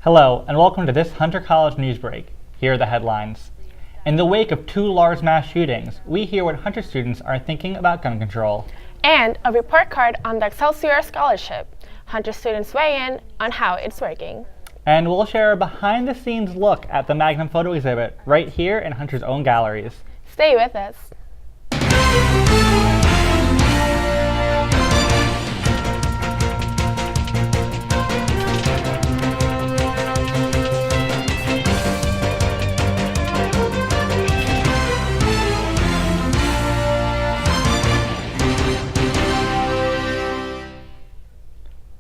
Hello, and welcome to this Hunter College Newsbreak. Here are the headlines. In the wake of two large mass shootings, we hear what Hunter students are thinking about gun control. And a report card on the Excelsior Scholarship. Hunter students weigh in on how it's working. And we'll share a behind-the-scenes look at the Magnum Photo exhibit right here in Hunter's own galleries. Stay with us.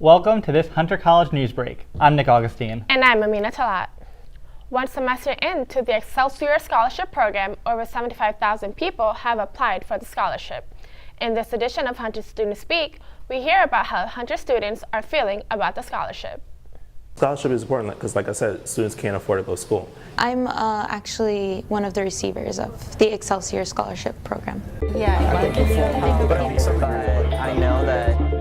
Welcome to this Hunter College Newsbreak. I'm Nick Augustine. And I'm Amina Talat. One semester into the Excelsior Scholarship program, over 75,000 people have applied for the scholarship. In this edition of Hunter Students Speak, we hear about how Hunter students are feeling about the scholarship. Scholarship is important because, like I said, students can't afford to go to school. I'm actually one of the receivers of the Excelsior Scholarship program. Yeah, I know that.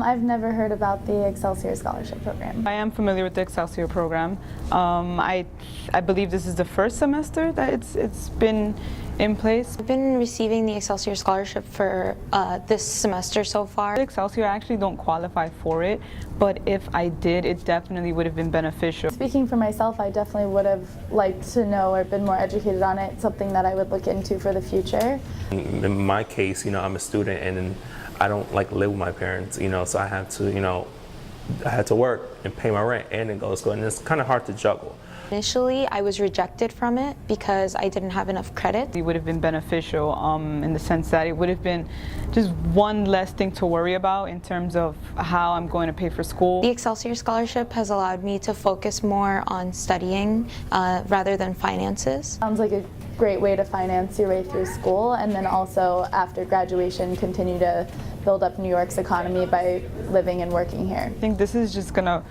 I've never heard about the Excelsior Scholarship program. I am familiar with the Excelsior program. I believe this is the first semester that it's been in place. I've been receiving the Excelsior Scholarship for this semester so far. Excelsior, I actually don't qualify for it, but if I did, it definitely would have been beneficial. Speaking for myself, I definitely would have liked to know or been more educated on it, something that I would look into for the future. In my case, I'm a student and I don't live with my parents, so I have to, I had to work and pay my rent and then go to school, and it's kind of hard to juggle. Initially, I was rejected from it because I didn't have enough credit. It would have been beneficial in the sense that it would have been just one less thing to worry about in terms of how I'm going to pay for school. The Excelsior Scholarship has allowed me to focus more on studying rather than finances. Sounds like a great way to finance your way through school, and then also after graduation continue to build up New York's economy by living and working here. I think this is just going to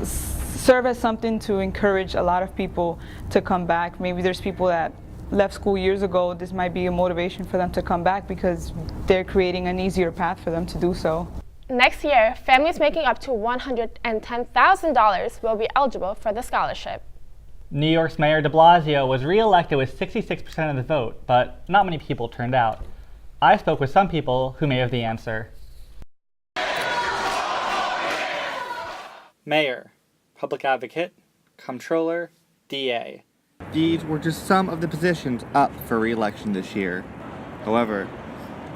serve as something to encourage a lot of people to come back. Maybe there's people that left school years ago. This might be a motivation for them to come back because they're creating an easier path for them to do so. Next year, families making up to $110,000 will be eligible for the scholarship. New York's Mayor de Blasio was re-elected with 66% of the vote, but not many people turned out. I spoke with some people who may have the answer. Mayor, Public Advocate, Comptroller, DA. These were just some of the positions up for re-election this year. However,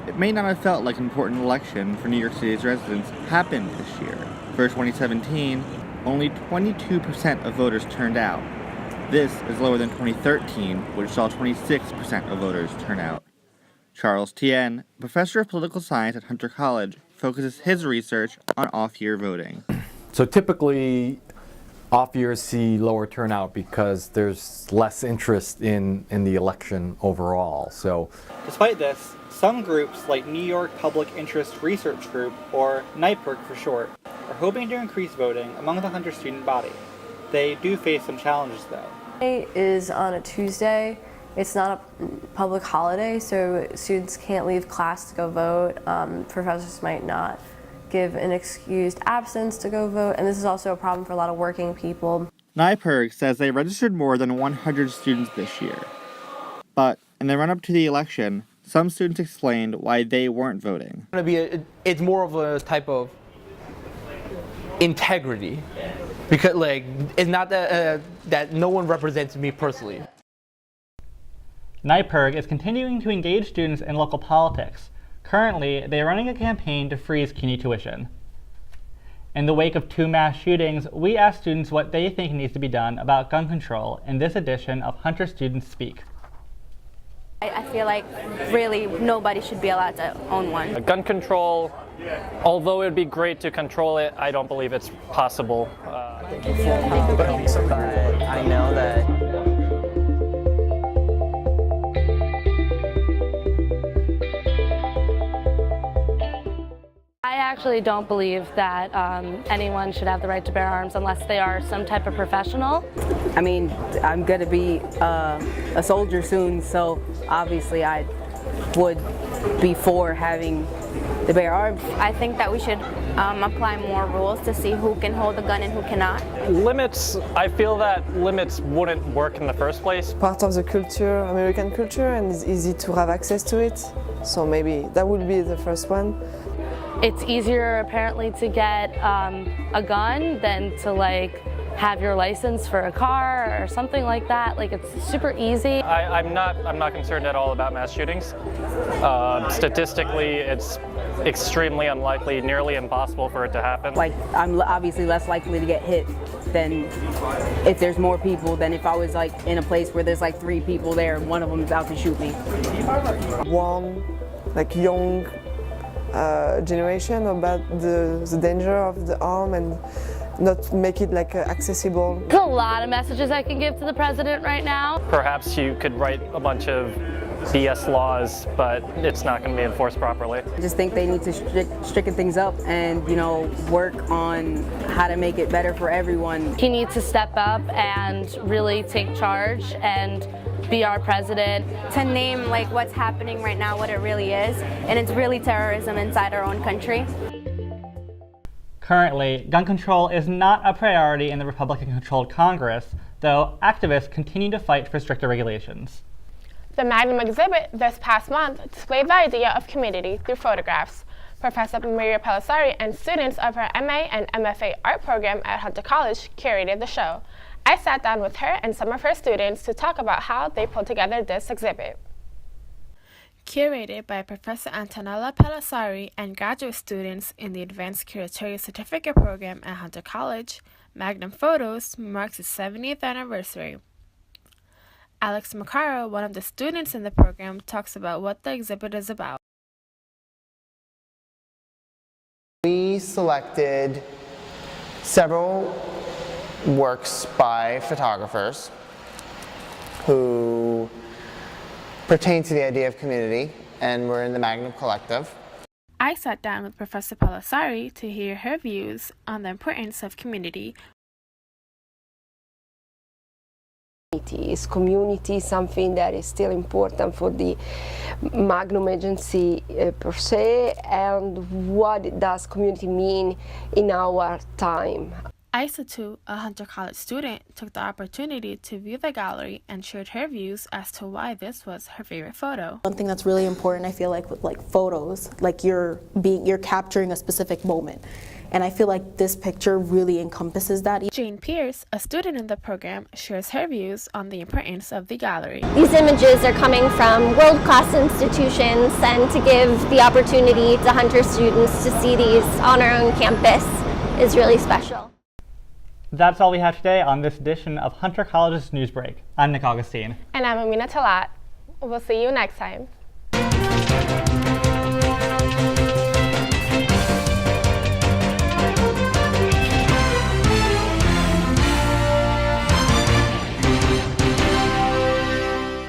it may not have felt like an important election for New York City's residents happened this year. For 2017, only 22% of voters turned out. This is lower than 2013, which saw 26% of voters turn out. Charles Tien, professor of political science at Hunter College, focuses his research on off-year voting. So typically, off years see lower turnout because there's less interest in the election overall. So, despite this, some groups like New York Public Interest Research Group, or NYPIRG for short, are hoping to increase voting among the Hunter student body. They do face some challenges though. Today is on a Tuesday. It's not a public holiday, so students can't leave class to go vote. Professors might not give an excused absence to go vote, and this is also a problem for a lot of working people. NYPIRG says they registered more than 100 students this year. But in the run-up to the election, some students explained why they weren't voting. It's more of a type of integrity, because it's not that no one represents me personally. NYPIRG is continuing to engage students in local politics. Currently, they are running a campaign to freeze CUNY tuition. In the wake of two mass shootings, we asked students what they think needs to be done about gun control in this edition of Hunter Students Speak. I feel like really nobody should be allowed to own one. Gun control, although it would be great to control it, I don't believe it's possible. I know that. I actually don't believe that anyone should have the right to bear arms unless they are some type of professional. I mean, I'm going to be a soldier soon, so obviously I would be for having the bare arms. I think that we should apply more rules to see who can hold a gun and who cannot. Limits, I feel that limits wouldn't work in the first place. Part of the culture, American culture, and it's easy to have access to it. So maybe that would be the first one. It's easier apparently to get a gun than to like have your license for a car or something like that. Like it's super easy. I'm not concerned at all about mass shootings. Statistically, it's extremely unlikely, nearly impossible for it to happen. Like I'm obviously less likely to get hit than if there's more people than if I was like in a place where there's like 3 people there and one of them is out to shoot me. Warn, like young generation about the danger of the arm and not make it like accessible. There's a lot of messages I can give to the president right now. Perhaps you could write a bunch of BS laws, but it's not going to be enforced properly. I just think they need to stricken things up and, you know, work on how to make it better for everyone. He needs to step up and really take charge and be our president. To name like what's happening right now, what it really is, and it's really terrorism inside our own country. Currently, gun control is not a priority in the Republican-controlled Congress, though activists continue to fight for stricter regulations. The Magnum exhibit this past month displayed the idea of community through photographs. Professor Maria Pelissari and students of her MA and MFA art program at Hunter College curated the show. I sat down with her and some of her students to talk about how they put together this exhibit. Curated by Professor Antonella Pelissari and graduate students in the Advanced Curatorial Certificate Program at Hunter College, Magnum Photos marks its 70th anniversary. Alex Macaro, one of the students in the program, talks about what the exhibit is about. We selected several works by photographers who pertain to the idea of community, and we're in the Magnum Collective. I sat down with Professor Pelissari to hear her views on the importance of community. Is community something that is still important for the Magnum agency per se, and what does community mean in our time? Isa, too, a Hunter College student, took the opportunity to view the gallery and shared her views as to why this was her favorite photo. One thing that's really important, I feel like, with like photos, like you're capturing a specific moment. And I feel like this picture really encompasses that. Jane Pierce, a student in the program, shares her views on the importance of the gallery. These images are coming from world-class institutions, and to give the opportunity to Hunter students to see these on our own campus is really special. That's all we have today on this edition of Hunter College's Newsbreak. I'm Nick Augustine. And I'm Amina Talat. We'll see you next time.